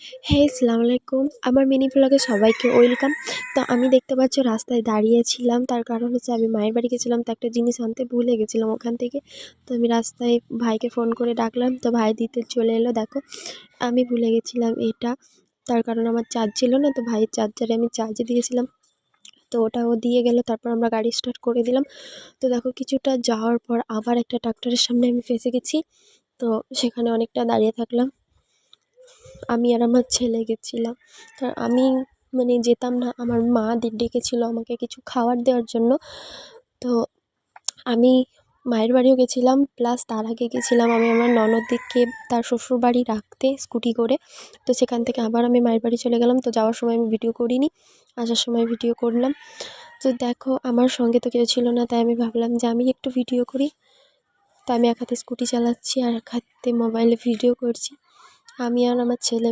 হ্যাঁ, আসসালামু আলাইকুম। আমার মিনি ভ্লগে সবাইকে ওয়েলকাম। তো আমি দেখতে পাচ্ছ রাস্তায় দাঁড়িয়েছিলাম। তার কারণ হচ্ছে আমি মায়ের বাড়ি গেছিলাম, তো একটা জিনিস আনতে ভুলে গেছিলাম ওখান থেকে। তো আমি রাস্তায় ভাইকে ফোন করে ডাকলাম, তো ভাই দিতে চলে এলো। দেখো আমি ভুলে গেছিলাম এটা, তার কারণ আমার চার্জ ছিল না, তো ভাইয়ের চার্জারে আমি চার্জে দিয়েছিলাম। তো ওটা ও দিয়ে গেল, তারপর আমরা গাড়ি স্টার্ট করে দিলাম। তো দেখো কিছুটা যাওয়ার পর আবার একটা ট্রাক্টরের সামনে আমি ফেঁসে গেছি। তো সেখানে অনেকটা দাঁড়িয়ে থাকলাম। আমি আর আমার ছেলে গেছিলাম। আমি মানে যেতাম না, আমার মা ডেকেছিল আমাকে কিছু খাবার দেওয়ার জন্য। তো আমি মায়ের বাড়িও গেছিলাম, প্লাস তার আগে গেছিলাম আমি আমার ননদকে তার শ্বশুর বাড়ি রাখতে স্কুটি করে। তো সেখান থেকে আবার আমি মায়ের বাড়ি চলে গেলাম। তো যাওয়ার সময় আমি ভিডিও করিনি, আসার সময় ভিডিও করলাম। তো দেখো আমার সঙ্গে তো কেউ ছিল না, তাই আমি ভাবলাম যে আমি একটু ভিডিও করি। তো আমি এক হাতে স্কুটি চালাচ্ছি আর এক হাতে মোবাইলে ভিডিও করছি। আমি আর আমার ছেলে